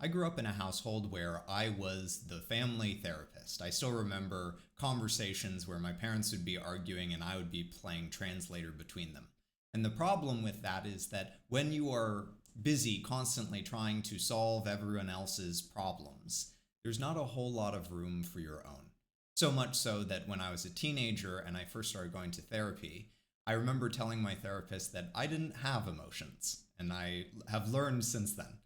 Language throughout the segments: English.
I grew up in a household where I was the family therapist. I still remember conversations where my parents would be arguing and I would be playing translator between them. And the problem with that is that when you are busy constantly trying to solve everyone else's problems, there's not a whole lot of room for your own. So much so that when I was a teenager and I first started going to therapy, I remember telling my therapist that I didn't have emotions, and I have learned since then.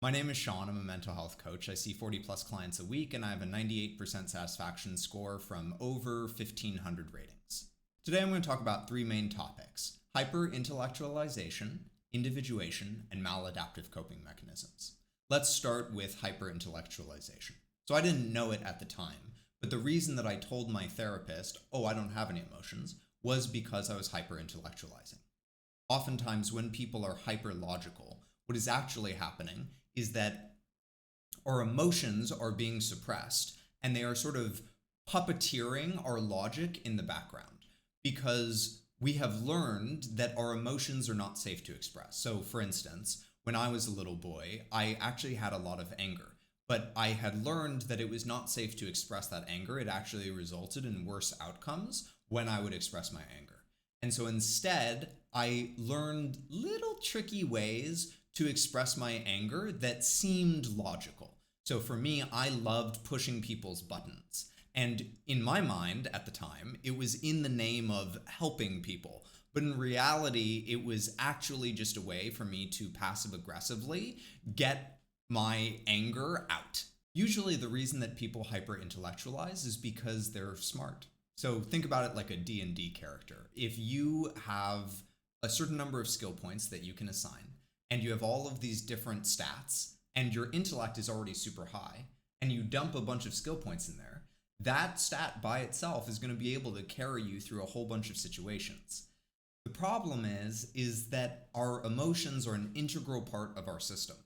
My name is Sean. I'm a mental health coach. I see 40 plus clients a week, and I have a 98% satisfaction score from over 1,500 ratings. Today I'm going to talk about three main topics: hyper-intellectualization, individuation, and maladaptive coping mechanisms. Let's start with hyper-intellectualization. So I didn't know it at the time, but the reason that I told my therapist, oh, I don't have any emotions, was because I was hyper-intellectualizing. Oftentimes when people are hyper-logical, what is actually happening is that our emotions are being suppressed and they are sort of puppeteering our logic in the background because we have learned that our emotions are not safe to express. So for instance, when I was a little boy, I actually had a lot of anger, but I had learned that it was not safe to express that anger. It actually resulted in worse outcomes when I would express my anger. And so instead, I learned little tricky ways to express my anger that seemed logical. So for me, I loved pushing people's buttons. And in my mind at the time, it was in the name of helping people. But in reality, it was actually just a way for me to passive aggressively get my anger out. Usually the reason that people hyper-intellectualize is because they're smart. So think about it like a D&D character. If you have a certain number of skill points that you can assign, and you have all of these different stats, and your intellect is already super high, and you dump a bunch of skill points in there, that stat by itself is going to be able to carry you through a whole bunch of situations. The problem is that our emotions are an integral part of our system.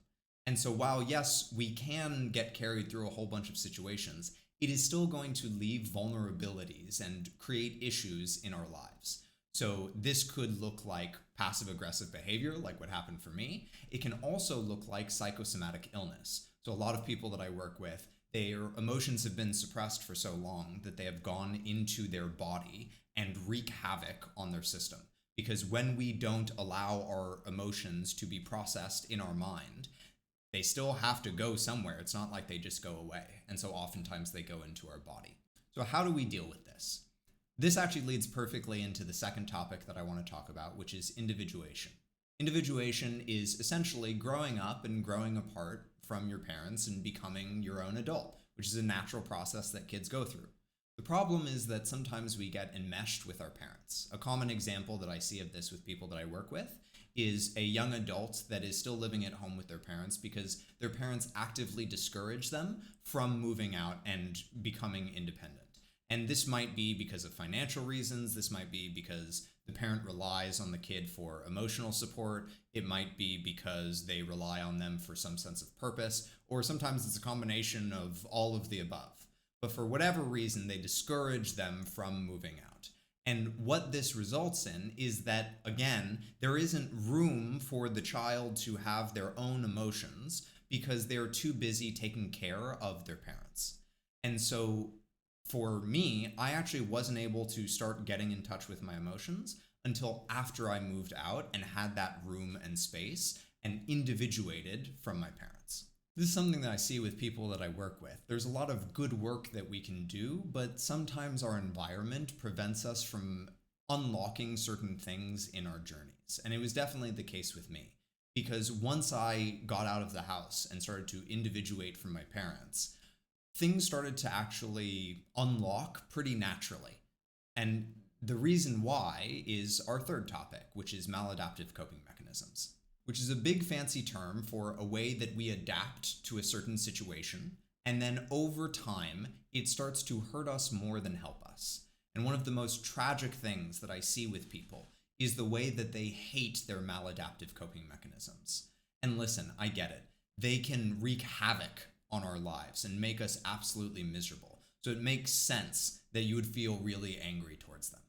And so while, yes, we can get carried through a whole bunch of situations, it is still going to leave vulnerabilities and create issues in our lives. So this could look like passive-aggressive behavior, like what happened for me. It can also look like psychosomatic illness. So a lot of people that I work with, their emotions have been suppressed for so long that they have gone into their body and wreak havoc on their system. Because when we don't allow our emotions to be processed in our mind, they still have to go somewhere. It's not like they just go away. And so oftentimes they go into our body. So how do we deal with this? This actually leads perfectly into the second topic that I want to talk about, which is individuation. Individuation is essentially growing up and growing apart from your parents and becoming your own adult, which is a natural process that kids go through. The problem is that sometimes we get enmeshed with our parents. A common example that I see of this with people that I work with is a young adult that is still living at home with their parents because their parents actively discourage them from moving out and becoming independent. And this might be because of financial reasons. This might be because the parent relies on the kid for emotional support. It might be because they rely on them for some sense of purpose, or sometimes it's a combination of all of the above. But for whatever reason, they discourage them from moving out. And what this results in is that, again, there isn't room for the child to have their own emotions because they're too busy taking care of their parents. And so for me, I actually wasn't able to start getting in touch with my emotions until after I moved out and had that room and space and individuated from my parents. This is something that I see with people that I work with. There's a lot of good work that we can do, but sometimes our environment prevents us from unlocking certain things in our journeys. And it was definitely the case with me, because once I got out of the house and started to individuate from my parents, things started to actually unlock pretty naturally. And the reason why is our third topic, which is maladaptive coping mechanisms, which is a big fancy term for a way that we adapt to a certain situation, and then over time, it starts to hurt us more than help us. And one of the most tragic things that I see with people is the way that they hate their maladaptive coping mechanisms. And listen, I get it. They can wreak havoc on our lives and make us absolutely miserable. So it makes sense that you would feel really angry towards them.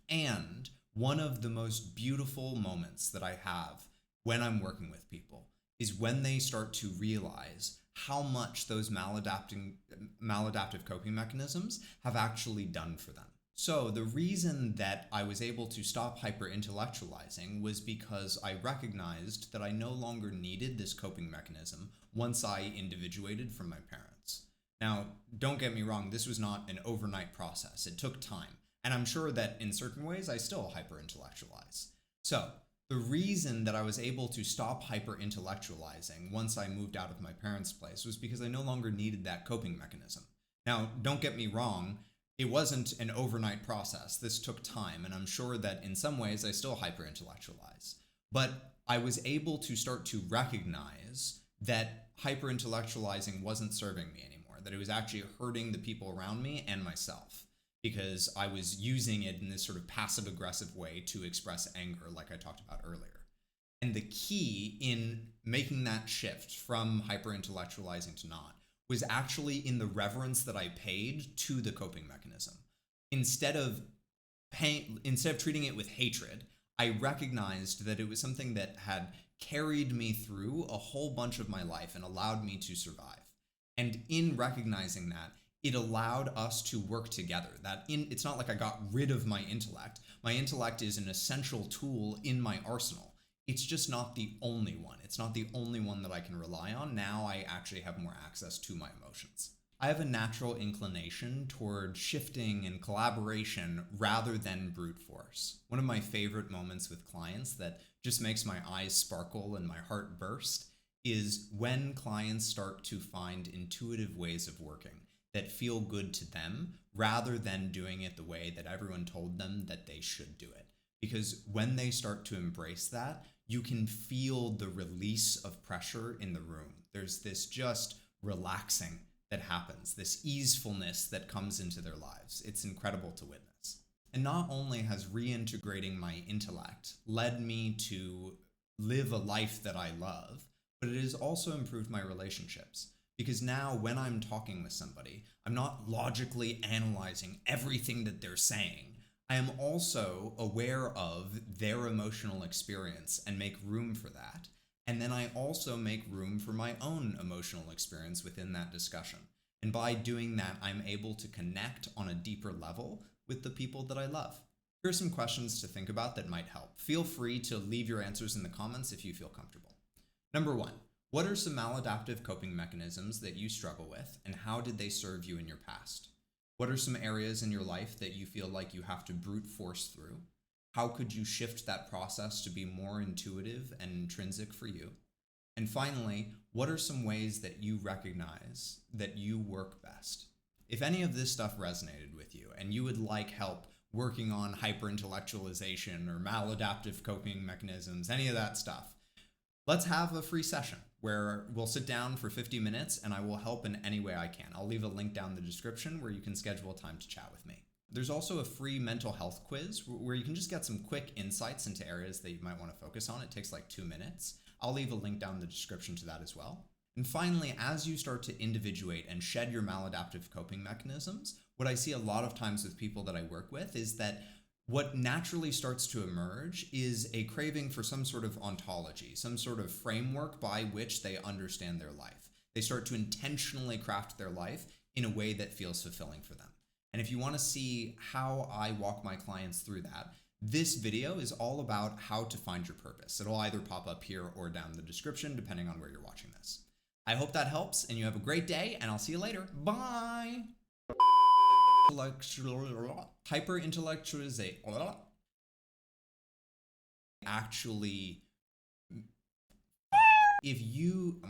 And one of the most beautiful moments that I have when I'm working with people is when they start to realize how much those maladaptive coping mechanisms have actually done for them. So the reason that I was able to stop hyper-intellectualizing was because I recognized that I no longer needed this coping mechanism once I individuated from my parents. Now, don't get me wrong, this was not an overnight process. It took time. And I'm sure that in certain ways I still hyper-intellectualize. So the reason that I was able to stop hyper-intellectualizing once I moved out of my parents' place was because I no longer needed that coping mechanism. Now, don't get me wrong, it wasn't an overnight process. This took time, and I'm sure that in some ways I still hyper-intellectualize. But I was able to start to recognize that hyper-intellectualizing wasn't serving me anymore, that it was actually hurting the people around me and myself, because I was using it in this sort of passive-aggressive way to express anger, like I talked about earlier. And the key in making that shift from hyper-intellectualizing to not was actually in the reverence that I paid to the coping mechanism. Instead of treating it with hatred, I recognized that it was something that had carried me through a whole bunch of my life and allowed me to survive. And in recognizing that, it allowed us to work together. It's not like I got rid of my intellect. My intellect is an essential tool in my arsenal. It's just not the only one. It's not the only one that I can rely on. Now I actually have more access to my emotions. I have a natural inclination toward shifting and collaboration rather than brute force. One of my favorite moments with clients that just makes my eyes sparkle and my heart burst is when clients start to find intuitive ways of working that feel good to them rather than doing it the way that everyone told them that they should do it. Because when they start to embrace that, you can feel the release of pressure in the room. There's this just relaxing that happens, this easefulness that comes into their lives. It's incredible to witness. And not only has reintegrating my intellect led me to live a life that I love, but it has also improved my relationships. Because now when I'm talking with somebody, I'm not logically analyzing everything that they're saying. I am also aware of their emotional experience and make room for that. And then I also make room for my own emotional experience within that discussion. And by doing that, I'm able to connect on a deeper level with the people that I love. Here are some questions to think about that might help. Feel free to leave your answers in the comments if you feel comfortable. Number 1, what are some maladaptive coping mechanisms that you struggle with, and how did they serve you in your past? What are some areas in your life that you feel like you have to brute force through? How could you shift that process to be more intuitive and intrinsic for you? And finally, what are some ways that you recognize that you work best? If any of this stuff resonated with you and you would like help working on hyper-intellectualization or maladaptive coping mechanisms, any of that stuff, let's have a free session where we'll sit down for 50 minutes and I will help in any way I can. I'll leave a link down in the description where you can schedule a time to chat with me. There's also a free mental health quiz where you can just get some quick insights into areas that you might want to focus on. It takes like 2 minutes. I'll leave a link down in the description to that as well. And finally, as you start to individuate and shed your maladaptive coping mechanisms, what I see a lot of times with people that I work with is that what naturally starts to emerge is a craving for some sort of ontology, some sort of framework by which they understand their life. They start to intentionally craft their life in a way that feels fulfilling for them. And if you want to see how I walk my clients through that, this video is all about how to find your purpose. It'll either pop up here or down in the description, depending on where you're watching this. I hope that helps, and you have a great day, and I'll see you later. Bye! Hyper-intellectualization. Actually, if you